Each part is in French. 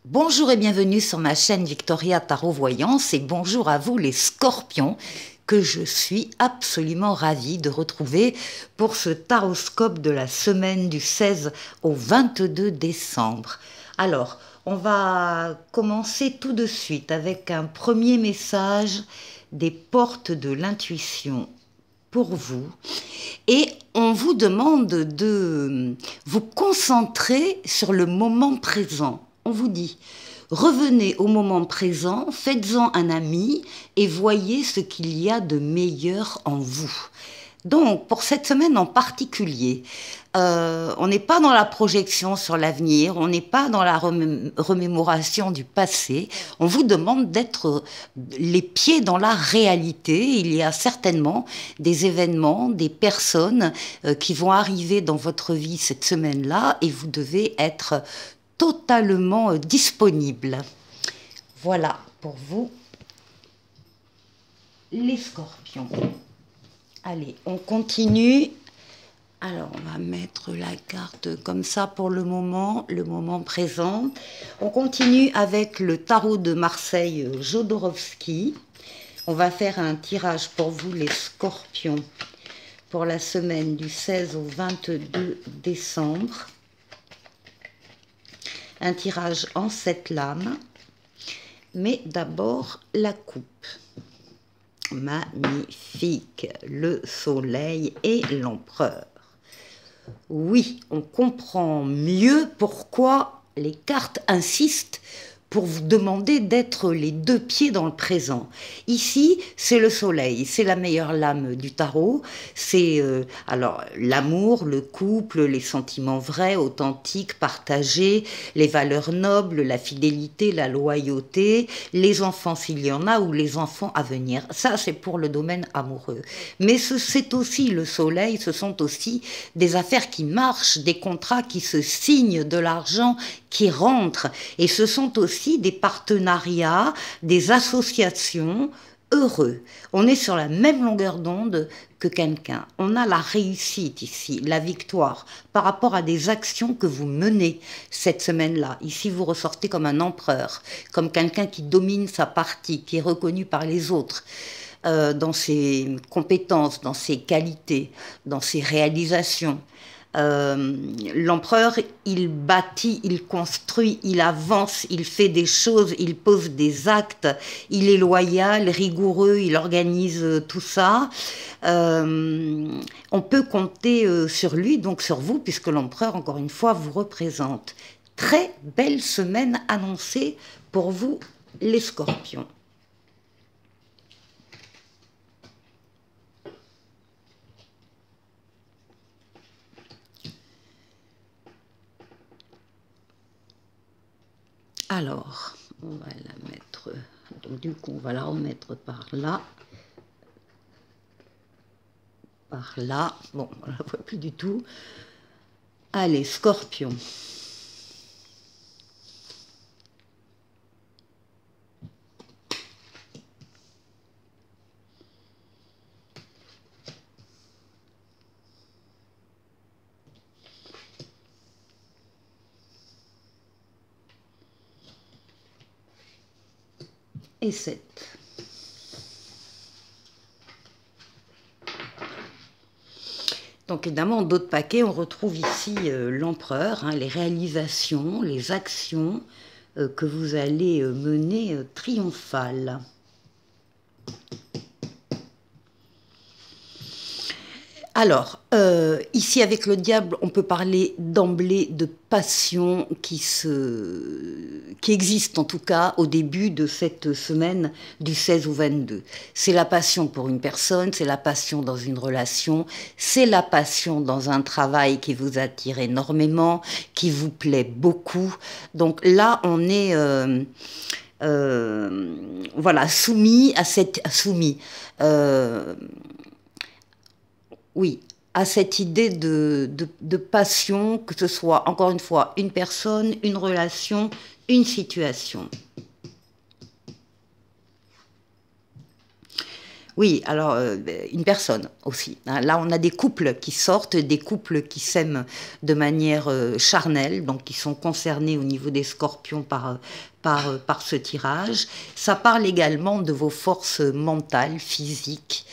Bonjour et bienvenue sur ma chaîne Victoria Tarot Voyance et bonjour à vous les scorpions que je suis absolument ravie de retrouver pour ce taroscope de la semaine du 16 au 22 décembre. Alors, on va commencer tout de suite avec un premier message des portes de l'intuition pour vous et on vous demande de vous concentrer sur le moment présent. On vous dit, revenez au moment présent, faites-en un ami et voyez ce qu'il y a de meilleur en vous. Donc, pour cette semaine en particulier, on n'est pas dans la projection sur l'avenir, on n'est pas dans la remémoration du passé. On vous demande d'être les pieds dans la réalité. Il y a certainement des événements, des personnes qui vont arriver dans votre vie cette semaine-là et vous devez être totalement disponible. Voilà pour vous, les scorpions. Allez, on continue. Alors, on va mettre la carte comme ça pour le moment présent. On continue avec le tarot de Marseille Jodorowsky. On va faire un tirage pour vous, les scorpions, pour la semaine du 16 au 22 décembre. Un tirage en 7 lames. Mais d'abord, la coupe. Magnifique, le soleil et l'empereur. Oui, on comprend mieux pourquoi les cartes insistent pour vous demander d'être les deux pieds dans le présent. Ici, c'est le soleil, c'est la meilleure lame du tarot. C'est alors l'amour, le couple, les sentiments vrais, authentiques, partagés, les valeurs nobles, la fidélité, la loyauté, les enfants s'il y en a ou les enfants à venir. Ça, c'est pour le domaine amoureux. Mais c'est aussi le soleil, ce sont aussi des affaires qui marchent, des contrats qui se signent, de l'argent qui rentre. Et ce sont aussi des partenariats, des associations heureux. On est sur la même longueur d'onde que quelqu'un. On a la réussite ici, la victoire, par rapport à des actions que vous menez cette semaine-là. Ici, vous ressortez comme un empereur, comme quelqu'un qui domine sa partie, qui est reconnu par les autres. Dans ses compétences, dans ses qualités, dans ses réalisations. L'empereur, il bâtit, il construit, il avance, il fait des choses, il pose des actes, il est loyal, rigoureux, il organise tout ça. On peut compter sur lui, donc sur vous, puisque l'empereur, encore une fois, vous représente. Très belle semaine annoncée pour vous, les scorpions. Alors, on va la mettre, donc du coup, on va la remettre par là. Par là. Bon, on ne la voit plus du tout. Allez, scorpion. Et 7. Donc évidemment, d'autres paquets, on retrouve ici l'empereur, hein, les réalisations, les actions que vous allez mener triomphales. Alors, ici avec le diable, on peut parler d'emblée de passion qui existe en tout cas au début de cette semaine du 16 au 22. C'est la passion pour une personne, c'est la passion dans une relation, c'est la passion dans un travail qui vous attire énormément, qui vous plaît beaucoup. Donc là, on est... voilà, soumis à cette... Oui, à cette idée de passion, que ce soit, encore une fois, une personne, une relation, une situation. Oui, alors une personne aussi, hein. Là, on a des couples qui sortent, des couples qui s'aiment de manière charnelle, donc qui sont concernés au niveau des scorpions par ce tirage. Ça parle également de vos forces mentales, physiques,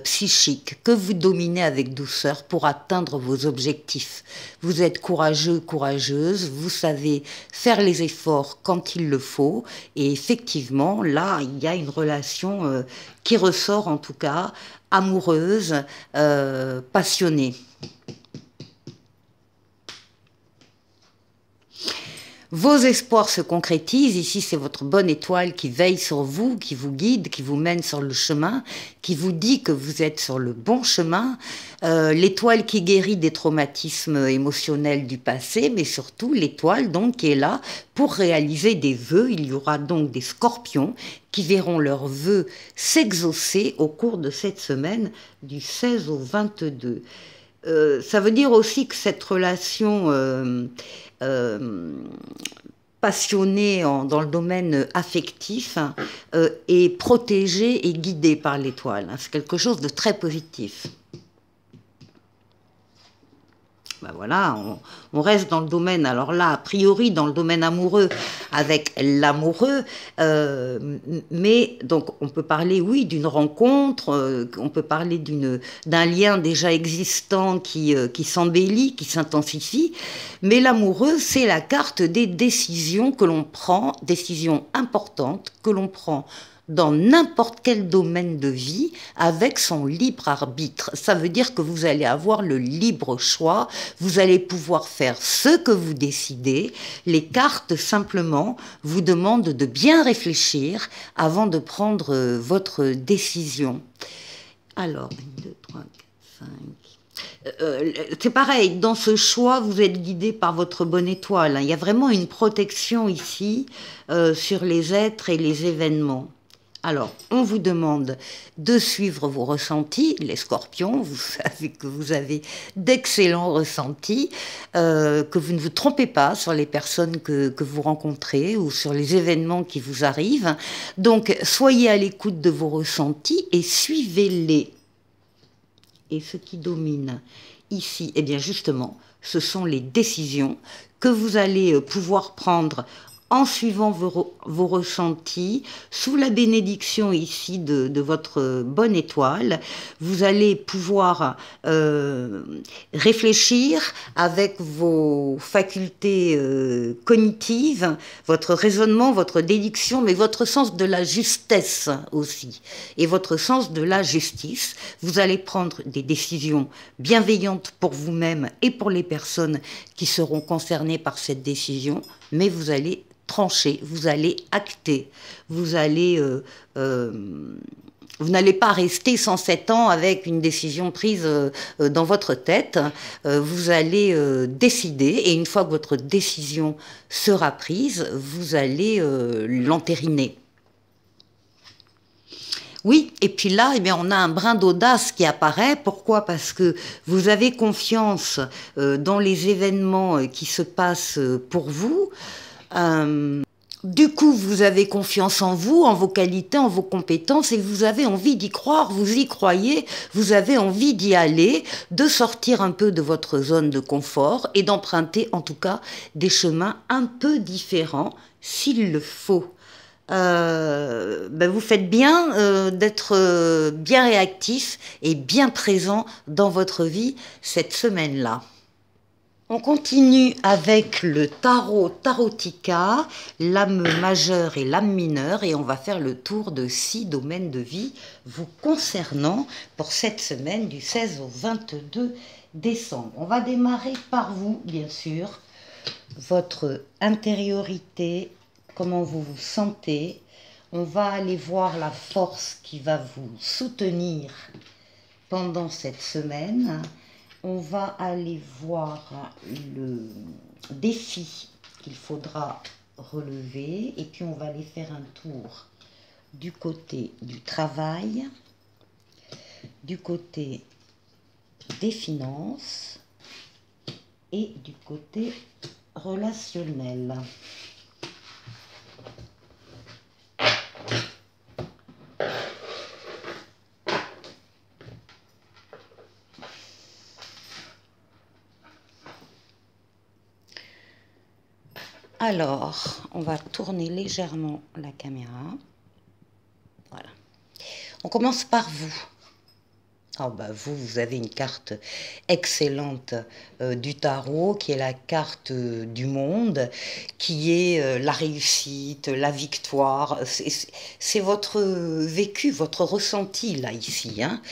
psychiques, que vous dominez avec douceur pour atteindre vos objectifs. Vous êtes courageux, courageuse, vous savez faire les efforts quand il le faut, et effectivement, là, il y a une relation qui ressort en tout cas, amoureuse, passionnée. Vos espoirs se concrétisent. Ici, c'est votre bonne étoile qui veille sur vous, qui vous guide, qui vous mène sur le chemin, qui vous dit que vous êtes sur le bon chemin. L'étoile qui guérit des traumatismes émotionnels du passé, mais surtout l'étoile donc qui est là pour réaliser des vœux. Il y aura donc des scorpions qui verront leurs vœux s'exaucer au cours de cette semaine du 16 au 22. Ça veut dire aussi que cette relation passionnée dans le domaine affectif est protégée et guidée par l'étoile. C'est quelque chose de très positif. Ben voilà, on reste dans le domaine, alors là, a priori, dans le domaine amoureux, avec l'amoureux, mais donc on peut parler, oui, d'une rencontre, on peut parler d'un lien déjà existant qui s'embellit, qui s'intensifie, mais l'amoureux, c'est la carte des décisions que l'on prend, décisions importantes que l'on prend dans n'importe quel domaine de vie avec son libre arbitre. Ça veut dire que vous allez avoir le libre choix, vous allez pouvoir faire ce que vous décidez. Les cartes simplement vous demandent de bien réfléchir avant de prendre votre décision. Alors, 1, 2, 3, 4, 5... c'est pareil, dans ce choix, vous êtes guidé par votre bonne étoile. Il y a vraiment une protection ici sur les êtres et les événements. Alors, on vous demande de suivre vos ressentis, les scorpions, vous savez que vous avez d'excellents ressentis, que vous ne vous trompez pas sur les personnes que vous rencontrez ou sur les événements qui vous arrivent. Donc, soyez à l'écoute de vos ressentis et suivez-les. Et ce qui domine ici, eh bien justement, ce sont les décisions que vous allez pouvoir prendre en suivant vos ressentis, sous la bénédiction ici de votre bonne étoile. Vous allez pouvoir réfléchir avec vos facultés cognitives, votre raisonnement, votre déduction, mais votre sens de la justesse aussi, et votre sens de la justice. Vous allez prendre des décisions bienveillantes pour vous-même et pour les personnes qui seront concernées par cette décision, mais vous allez trancher, vous allez acter, vous allez, vous n'allez pas rester 107 ans avec une décision prise dans votre tête, vous allez décider, et une fois que votre décision sera prise, vous allez l'entériner. Oui, et puis là, eh bien, on a un brin d'audace qui apparaît. Pourquoi? Parce que vous avez confiance dans les événements qui se passent pour vous. Du coup, vous avez confiance en vous, en vos qualités, en vos compétences, et vous avez envie d'y croire, vous y croyez, vous avez envie d'y aller, de sortir un peu de votre zone de confort et d'emprunter en tout cas des chemins un peu différents s'il le faut. Vous faites bien d'être bien réactif et bien présent dans votre vie cette semaine-là. On continue avec le tarot Tarotica, l'âme majeure et l'âme mineure, et on va faire le tour de 6 domaines de vie vous concernant pour cette semaine du 16 au 22 décembre. On va démarrer par vous, bien sûr, votre intériorité, comment vous vous sentez. On va aller voir la force qui va vous soutenir pendant cette semaine. On va aller voir le défi qu'il faudra relever et puis on va aller faire un tour du côté du travail, du côté des finances et du côté relationnel. Alors, on va tourner légèrement la caméra. Voilà. On commence par vous. Oh bah vous avez une carte excellente du tarot, qui est la carte du monde, qui est la réussite, la victoire. C'est votre vécu, votre ressenti, là, ici. Hein.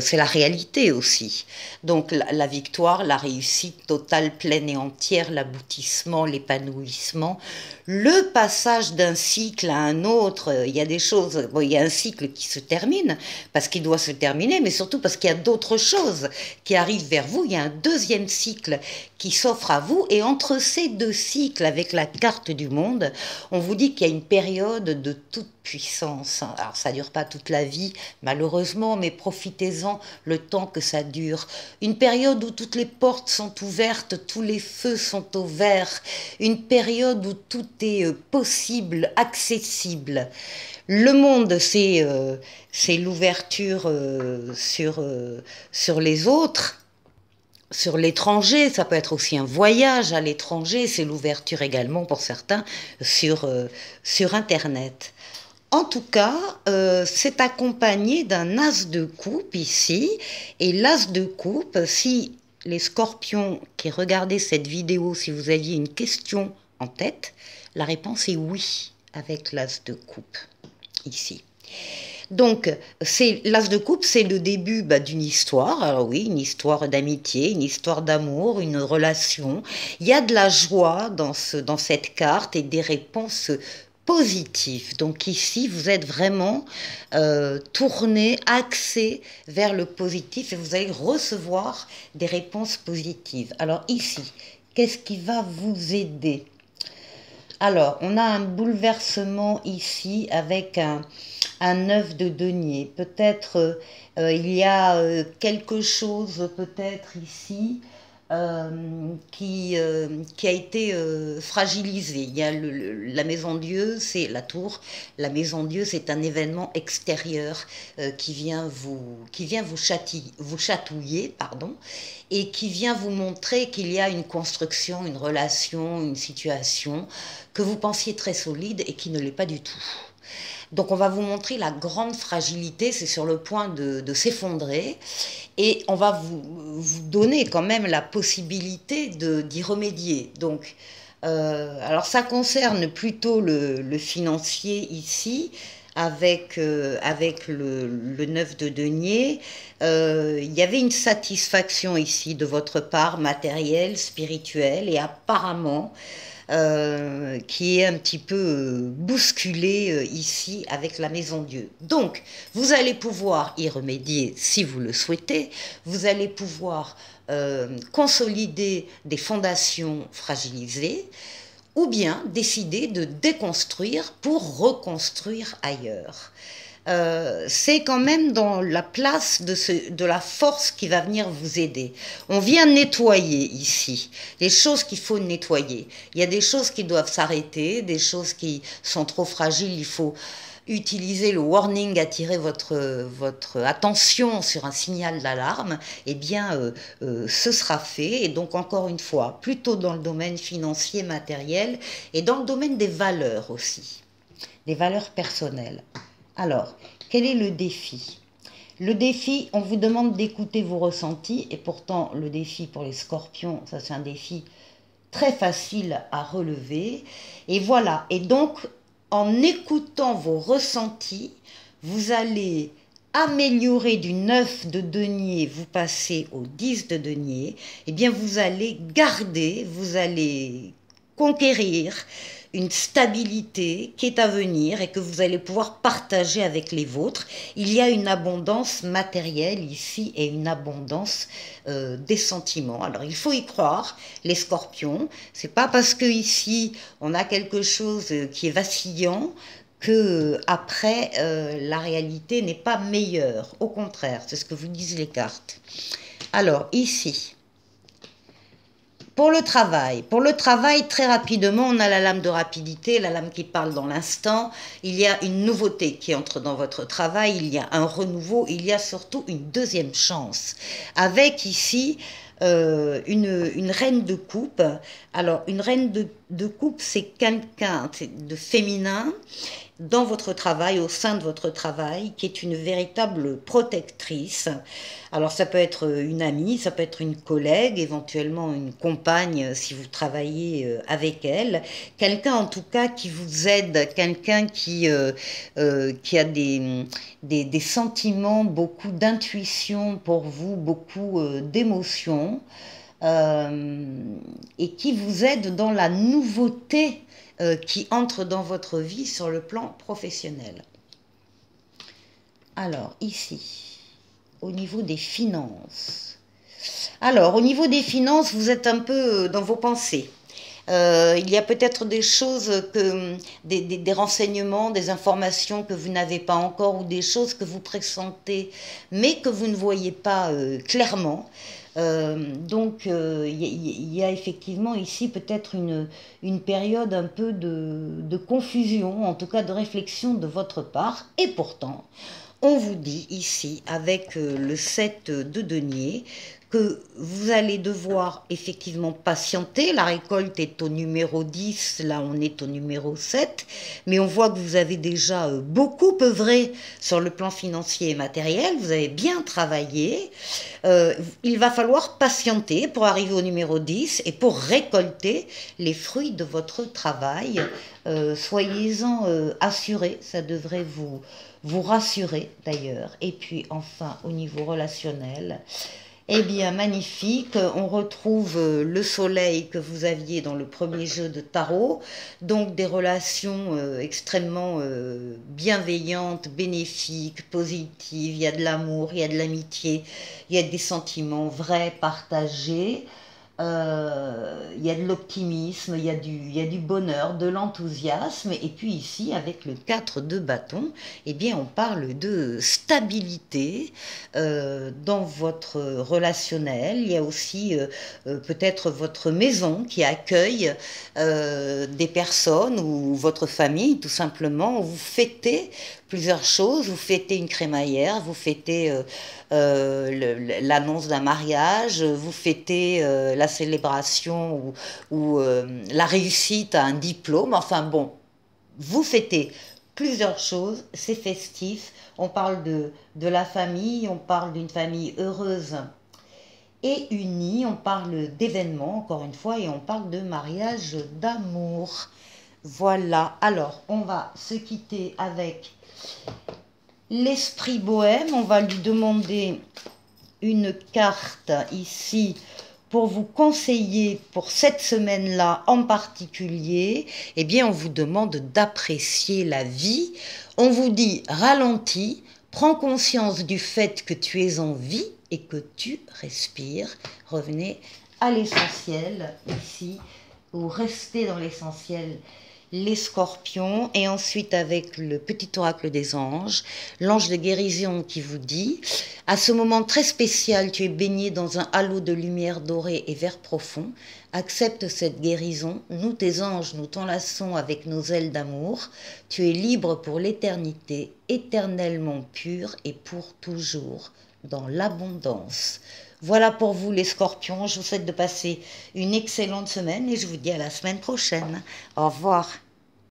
C'est la réalité aussi. Donc la victoire, la réussite totale, pleine et entière, l'aboutissement, l'épanouissement, le passage d'un cycle à un autre. Il y a des choses, bon, il y a un cycle qui se termine, parce qu'il doit se terminer, mais surtout parce qu'il y a d'autres choses qui arrivent vers vous. Il y a un deuxième cycle qui s'offre à vous, et entre ces deux cycles, avec la carte du monde, on vous dit qu'il y a une période de toute puissance. Alors ça dure pas toute la vie, malheureusement, mais profitez-en le temps que ça dure. Une période où toutes les portes sont ouvertes, tous les feux sont au vert, une période où tout est possible, accessible. Le monde, c'est l'ouverture sur les autres, sur l'étranger. Ça peut être aussi un voyage à l'étranger, c'est l'ouverture également pour certains sur Internet. En tout cas, c'est accompagné d'un as de coupe ici, et l'as de coupe, si les scorpions qui regardaient cette vidéo, si vous aviez une question en tête, la réponse est oui, avec l'as de coupe, ici. Donc, l'as de coupe, c'est le début d'une histoire. Alors oui, une histoire d'amitié, une histoire d'amour, une relation. Il y a de la joie dans cette carte et des réponses positives. Donc ici, vous êtes vraiment tourné, axé vers le positif, et vous allez recevoir des réponses positives. Alors ici, qu'est-ce qui va vous aider? Alors, on a un bouleversement ici avec un œuf de denier. Peut-être il y a quelque chose peut-être ici qui a été fragilisé. Il y a la maison Dieu, c'est la tour. La maison Dieu, c'est un événement extérieur qui vient vous chatouiller, pardon, et qui vient vous montrer qu'il y a une construction, une relation, une situation que vous pensiez très solide et qui ne l'est pas du tout. Donc on va vous montrer la grande fragilité, c'est sur le point de s'effondrer, et on va vous donner quand même la possibilité d'y remédier. Donc, alors ça concerne plutôt le financier ici, avec le 9 de denier. Il y avait une satisfaction ici de votre part, matérielle, spirituelle, et apparemment qui est un petit peu bousculé ici avec la maison Dieu. Donc, vous allez pouvoir y remédier si vous le souhaitez. Vous allez pouvoir consolider des fondations fragilisées, ou bien décider de déconstruire pour reconstruire ailleurs. C'est quand même dans la place de la force qui va venir vous aider. On vient nettoyer ici, les choses qu'il faut nettoyer. Il y a des choses qui doivent s'arrêter, des choses qui sont trop fragiles, il faut utiliser le warning, attirer votre attention sur un signal d'alarme, eh bien, ce sera fait. Et donc, encore une fois, plutôt dans le domaine financier, matériel, et dans le domaine des valeurs aussi, des valeurs personnelles. Alors, quel est le défi? Le défi, on vous demande d'écouter vos ressentis, et pourtant, le défi pour les scorpions, ça c'est un défi très facile à relever. Et voilà, et donc, en écoutant vos ressentis, vous allez améliorer du 9 de denier, vous passez au 10 de denier, eh bien vous allez garder, vous allez conquérir une stabilité qui est à venir et que vous allez pouvoir partager avec les vôtres. Il y a une abondance matérielle ici et une abondance des sentiments. Alors il faut y croire, les scorpions. C'est pas parce que ici on a quelque chose qui est vacillant que après la réalité n'est pas meilleure. Au contraire, c'est ce que vous disent les cartes. Alors ici, pour le travail, très rapidement, on a la lame de rapidité, la lame qui parle dans l'instant. Il y a une nouveauté qui entre dans votre travail, il y a un renouveau, il y a surtout une deuxième chance. Avec ici une reine de coupe. Alors, une reine de coupe, c'est quelqu'un de féminin dans votre travail, au sein de votre travail, qui est une véritable protectrice. Alors ça peut être une amie, ça peut être une collègue, éventuellement une compagne si vous travaillez avec elle. Quelqu'un en tout cas qui vous aide, quelqu'un qui a des sentiments, beaucoup d'intuition pour vous, beaucoup d'émotions. Et qui vous aide dans la nouveauté qui entre dans votre vie sur le plan professionnel. Alors, ici, au niveau des finances. Alors, au niveau des finances, vous êtes un peu dans vos pensées. Il y a peut-être des choses, des renseignements, des informations que vous n'avez pas encore ou des choses que vous pressentez mais que vous ne voyez pas clairement. Donc il y a effectivement ici peut-être une période un peu de confusion, en tout cas de réflexion de votre part. Et pourtant, on vous dit ici, avec le 7 de denier, que vous allez devoir effectivement patienter. La récolte est au numéro 10, là on est au numéro 7, mais on voit que vous avez déjà beaucoup œuvré sur le plan financier et matériel, vous avez bien travaillé. Il va falloir patienter pour arriver au numéro 10 et pour récolter les fruits de votre travail. Soyez-en assurés, ça devrait vous rassurer d'ailleurs. Et puis enfin au niveau relationnel, eh bien, magnifique, on retrouve le soleil que vous aviez dans le premier jeu de tarot, donc des relations extrêmement bienveillantes, bénéfiques, positives, il y a de l'amour, il y a de l'amitié, il y a des sentiments vrais, partagés, il y a de l'optimisme, il y a du bonheur, de l'enthousiasme, et puis ici, avec le 4 de bâton, eh bien, on parle de stabilité dans votre relationnel. Il y a aussi peut-être votre maison qui accueille des personnes ou votre famille, tout simplement, où vous fêtez plusieurs choses. Vous fêtez une crémaillère, vous fêtez l'annonce d'un mariage, vous fêtez la célébration ou la réussite à un diplôme. Enfin bon, vous fêtez plusieurs choses, c'est festif. On parle de la famille, on parle d'une famille heureuse et unie, on parle d'événements, encore une fois, et on parle de mariage d'amour. Voilà, alors on va se quitter avec l'esprit bohème. On va lui demander une carte ici pour vous conseiller pour cette semaine-là en particulier. Eh bien, on vous demande d'apprécier la vie. On vous dit ralentis, prends conscience du fait que tu es en vie et que tu respires. Revenez à l'essentiel ici, ou restez dans l'essentiel, les scorpions. Et ensuite avec le petit oracle des anges, l'ange de guérison qui vous dit: à ce moment très spécial, tu es baigné dans un halo de lumière dorée et vert profond. Accepte cette guérison. Nous, tes anges, nous t'enlaçons avec nos ailes d'amour. Tu es libre pour l'éternité, éternellement pur et pour toujours, dans l'abondance. Voilà pour vous les scorpions. Je vous souhaite de passer une excellente semaine et je vous dis à la semaine prochaine. Au revoir.